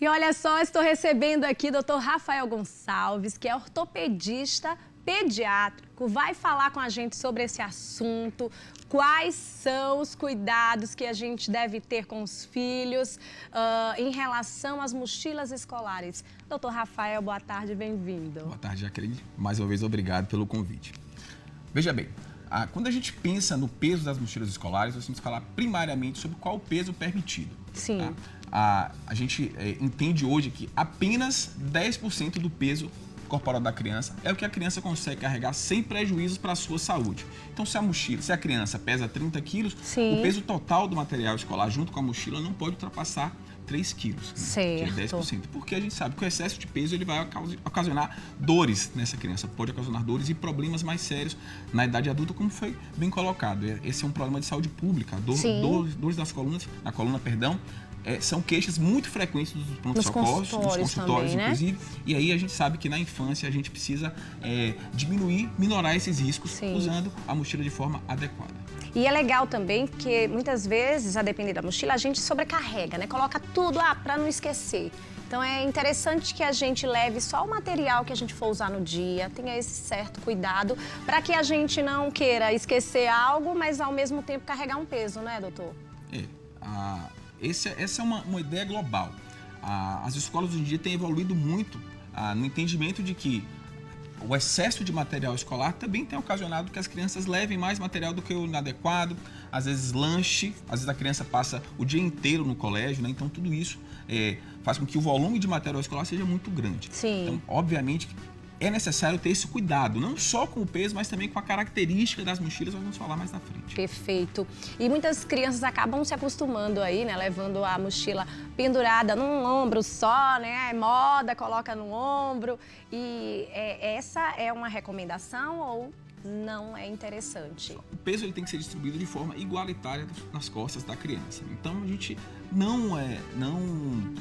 E olha só, estou recebendo aqui o Dr. Rafael Gonçalves, que é ortopedista pediátrico, vai falar com a gente sobre esse assunto, quais são os cuidados que a gente deve ter com os filhos em relação às mochilas escolares. Dr. Rafael, boa tarde, bem-vindo. Boa tarde, Jacqueline. Mais uma vez, obrigado pelo convite. Veja bem, quando a gente pensa no peso das mochilas escolares, nós temos que falar primariamente sobre qual o peso permitido. Sim. Tá? A gente entende hoje que apenas 10% do peso corporal da criança é o que a criança consegue carregar sem prejuízos para a sua saúde. Então, se a criança pesa 30 quilos, Sim, o peso total do material escolar junto com a mochila não pode ultrapassar 3 quilos, né? Que é 10%. Porque a gente sabe que o excesso de peso ele vai ocasionar dores nessa criança, pode ocasionar dores e problemas mais sérios na idade adulta, como foi bem colocado. Esse é um problema de saúde pública, dores na coluna, são queixas muito frequentes dos pronto-socorros, dos consultórios também, né? Inclusive, e aí a gente sabe que na infância a gente precisa minorar esses riscos usando a mochila de forma adequada. E é legal também que muitas vezes, a depender da mochila, a gente sobrecarrega, né? Coloca tudo para não esquecer. Então é interessante que a gente leve só o material que a gente for usar no dia, tenha esse certo cuidado, para que a gente não queira esquecer algo, mas ao mesmo tempo carregar um peso, né, doutor? Essa é uma ideia global. As escolas hoje em dia têm evoluído muito no entendimento de que o excesso de material escolar também tem ocasionado que as crianças levem mais material do que o inadequado, às vezes lanche, às vezes a criança passa o dia inteiro no colégio, né? Então tudo isso faz com que o volume de material escolar seja muito grande. Sim. Então, obviamente, é necessário ter esse cuidado, não só com o peso, mas também com a característica das mochilas, nós vamos falar mais na frente. Perfeito. E muitas crianças acabam se acostumando aí, né? Levando a mochila pendurada num ombro só, né? É moda, coloca no ombro. E essa é uma recomendação ou não é interessante? O peso ele tem que ser distribuído de forma igualitária nas costas da criança. Então a gente não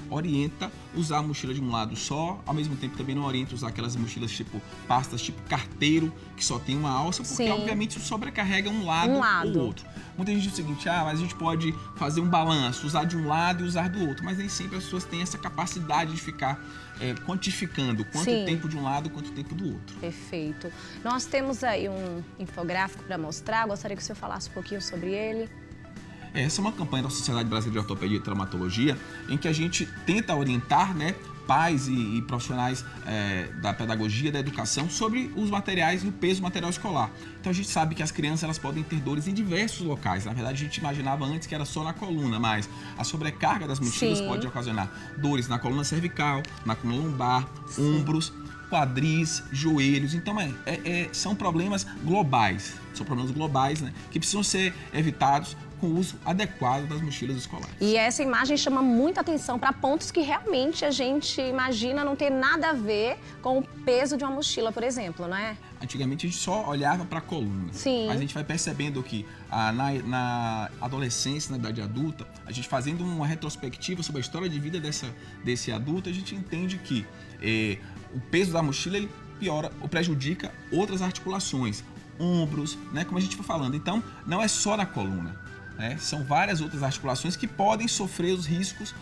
orienta usar a mochila de um lado só, ao mesmo tempo também não orienta usar aquelas mochilas tipo pastas, tipo carteiro, que só tem uma alça, porque obviamente isso sobrecarrega um lado ou outro. Muita gente diz o seguinte, mas a gente pode fazer um balanço, usar de um lado e usar do outro, mas nem sempre as pessoas têm essa capacidade de ficar quantificando quanto tempo de um lado, quanto tempo do outro. Perfeito. Nós temos aí um infográfico para mostrar, gostaria que o senhor falasse um pouquinho sobre ele. Essa é uma campanha da Sociedade Brasileira de Ortopedia e Traumatologia em que a gente tenta orientar, né, pais e profissionais da pedagogia, da educação, sobre os materiais e o peso do material escolar. Então a gente sabe que as crianças elas podem ter dores em diversos locais. Na verdade, a gente imaginava antes que era só na coluna, mas a sobrecarga das mochilas pode ocasionar dores na coluna cervical, na coluna lombar, ombros, quadris, joelhos. Então são problemas globais, né, que precisam ser evitados com o uso adequado das mochilas escolares. E essa imagem chama muita atenção para pontos que realmente a gente imagina não ter nada a ver com o peso de uma mochila, por exemplo, né? Antigamente a gente só olhava para a coluna, mas a gente vai percebendo que na adolescência, na idade adulta, a gente fazendo uma retrospectiva sobre a história de vida desse adulto, a gente entende que o peso da mochila ele piora ou prejudica outras articulações, ombros, né, como a gente foi falando. Então, não é só na coluna. São várias outras articulações que podem sofrer os riscos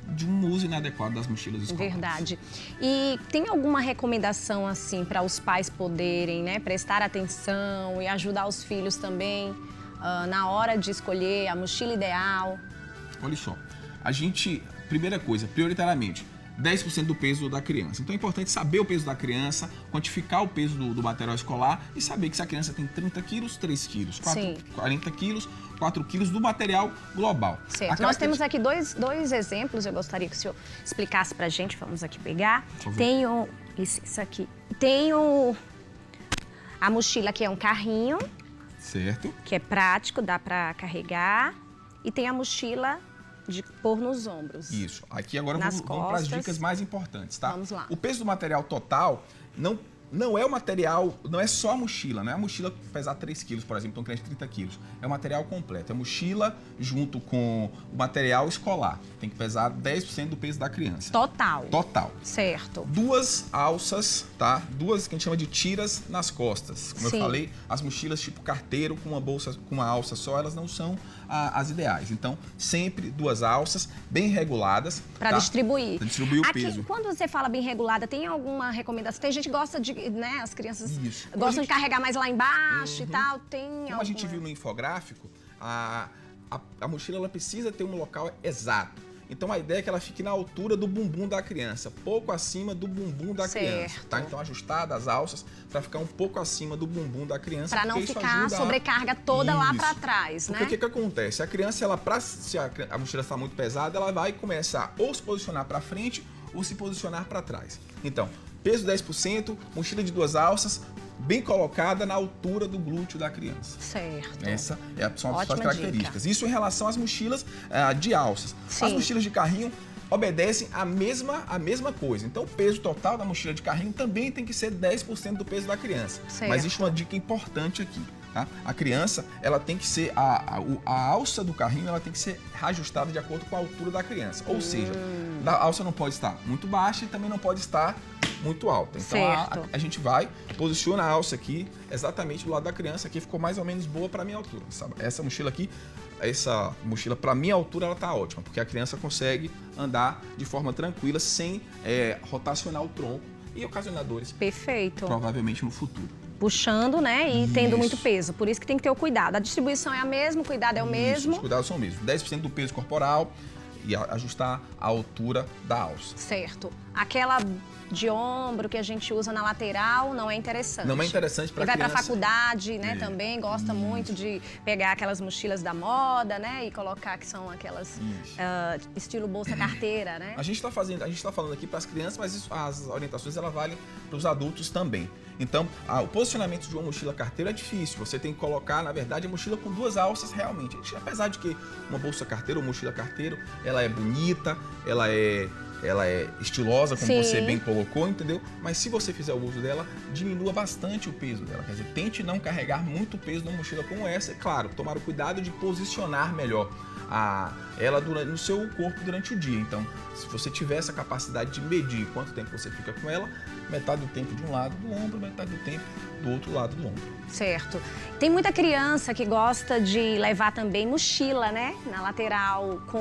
de um uso inadequado das mochilas escolares. Verdade. E tem alguma recomendação assim para os pais poderem, né, prestar atenção e ajudar os filhos também na hora de escolher a mochila ideal? Olha só, primeira coisa, prioritariamente, 10% do peso da criança. Então é importante saber o peso da criança, quantificar o peso do material escolar e saber que se a criança tem 30 quilos, 3 quilos, 40 quilos, 4 quilos do material global. Certo. Nós temos aqui dois exemplos, eu gostaria que o senhor explicasse pra gente, vamos aqui pegar. Tem isso aqui. Tem a mochila que é um carrinho. Certo. Que é prático, dá pra carregar. E tem a mochila de pôr nos ombros. Isso. Aqui agora vamos para as dicas mais importantes, tá? Vamos lá. O peso do material total não é o material, não é só a mochila, não é a mochila pesar 3 quilos, por exemplo, um crente de 30 quilos. É o material completo. É a mochila junto com o material escolar. Tem que pesar 10% do peso da criança. Total. Total. Certo. 2 alças, tá? 2 que a gente chama de tiras nas costas. Como Sim. eu falei, as mochilas tipo carteiro com uma bolsa, com uma alça só, elas não são as ideais. Então, sempre 2 alças bem reguladas. Para tá? distribuir. Para distribuir o Aqui, peso. quando você fala bem regulada, tem alguma recomendação? Tem gente que gosta de, né, as crianças Isso. gostam de carregar mais lá embaixo e tal. Tem Como alguma... a gente viu no infográfico, a mochila ela precisa ter um local exato. Então a ideia é que ela fique na altura do bumbum da criança, pouco acima do bumbum da criança, tá? Então ajustada as alças para ficar um pouco acima do bumbum da criança. Para não ficar a sobrecarga toda lá para trás, né? Porque o que acontece? A criança, se a mochila está muito pesada, ela vai começar ou se posicionar para frente ou se posicionar para trás. Então, peso 10%, mochila de 2 alças, bem colocada na altura do glúteo da criança. Certo. Essa são as Ótima características. dica. Isso em relação às mochilas de alças. Sim. As mochilas de carrinho obedecem a mesma coisa. Então, o peso total da mochila de carrinho também tem que ser 10% do peso da criança. Certo. Mas existe uma dica importante aqui. Tá? A criança, ela tem que ser, a alça do carrinho, ela tem que ser ajustada de acordo com a altura da criança. Ou seja, a alça não pode estar muito baixa e também não pode estar muito alta. Então a gente vai, posiciona a alça aqui exatamente do lado da criança. Aqui ficou mais ou menos boa para minha altura. Essa mochila aqui, essa mochila para minha altura, ela tá ótima, porque a criança consegue andar de forma tranquila sem rotacionar o tronco e ocasionar dores. Perfeito. Provavelmente no futuro. Puxando, né, e tendo muito peso. Por isso que tem que ter o cuidado. A distribuição é a mesma, o cuidado é o mesmo. Os cuidados são os mesmos. 10% do peso corporal e ajustar a altura da alça. Certo. Aquela de ombro que a gente usa na lateral não é interessante. Não é interessante para criança. Vai para faculdade, né, também gosta muito de pegar aquelas mochilas da moda, né, e colocar que são aquelas estilo bolsa carteira, né? A gente está falando aqui para as crianças, mas as orientações elas valem para os adultos também. Então, o posicionamento de uma mochila carteira é difícil. Você tem que colocar, na verdade, a mochila com 2 alças realmente. Apesar de que uma bolsa carteira ou mochila carteiro, ela é bonita, ela é estilosa, como você bem colocou, entendeu? Mas se você fizer o uso dela, diminua bastante o peso dela. Quer dizer, tente não carregar muito peso numa mochila como essa. É claro, tomar o cuidado de posicionar melhor ela no seu corpo durante o dia. Então, se você tiver essa capacidade de medir quanto tempo você fica com ela, metade do tempo de um lado do ombro, metade do tempo do outro lado do ombro. Certo. Tem muita criança que gosta de levar também mochila, né? Na lateral, com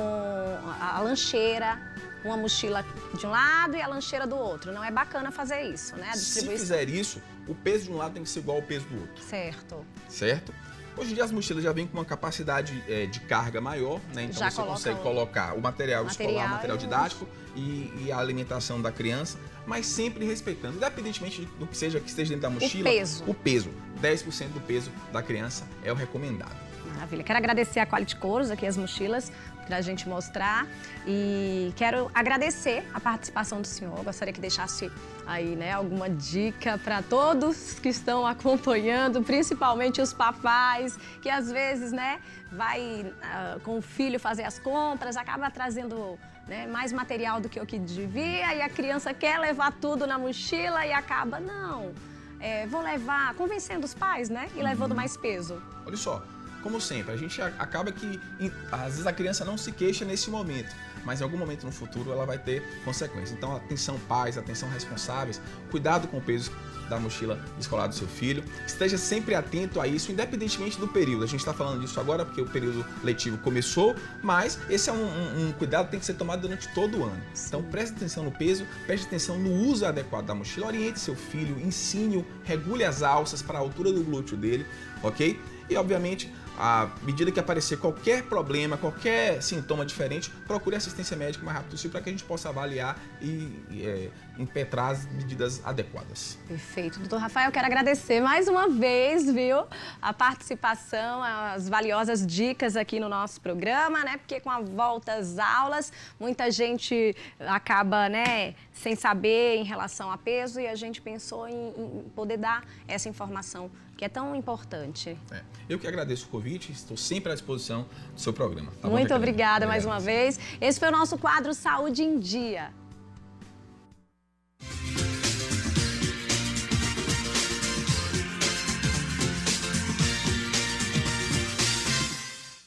a lancheira. Uma mochila de um lado e a lancheira do outro. Não é bacana fazer isso, né? Se fizer isso, o peso de um lado tem que ser igual ao peso do outro. Certo. Certo? Hoje em dia as mochilas já vêm com uma capacidade de carga maior, né? Então você consegue colocar o material escolar, o material didático e a alimentação da criança, mas sempre respeitando, independentemente do que esteja dentro da mochila. O peso. 10% do peso da criança é o recomendado. Maravilha. Quero agradecer a Quality Couros, aqui as mochilas, para a gente mostrar. E quero agradecer a participação do senhor. Gostaria que deixasse aí, né, alguma dica para todos que estão acompanhando, principalmente os papais, que às vezes, né, vai com o filho fazer as compras, acaba trazendo, né, mais material do que o que devia, e a criança quer levar tudo na mochila e acaba, não, vou levar, convencendo os pais, né, e levando mais peso. Olha só. Como sempre, a gente acaba que, às vezes, a criança não se queixa nesse momento, mas em algum momento no futuro ela vai ter consequências. Então, atenção pais, atenção responsáveis, cuidado com o peso da mochila escolar do seu filho. Esteja sempre atento a isso, independentemente do período. A gente está falando disso agora porque o período letivo começou, mas esse é um cuidado que tem que ser tomado durante todo o ano. Então, preste atenção no peso, preste atenção no uso adequado da mochila, oriente seu filho, ensine-o, regule as alças para a altura do glúteo dele, ok? E, obviamente, à medida que aparecer qualquer problema, qualquer sintoma diferente, procure assistência médica o mais rápido possível para que a gente possa avaliar e impetrar as medidas adequadas. Perfeito. Doutor Rafael, quero agradecer mais uma vez, viu, a participação, as valiosas dicas aqui no nosso programa, né? Porque com a volta às aulas, muita gente acaba, né, sem saber em relação a peso, e a gente pensou em poder dar essa informação que é tão importante. Eu que agradeço o convite, estou sempre à disposição do seu programa. Tá Muito obrigada mais uma vez. Esse foi o nosso quadro Saúde em Dia.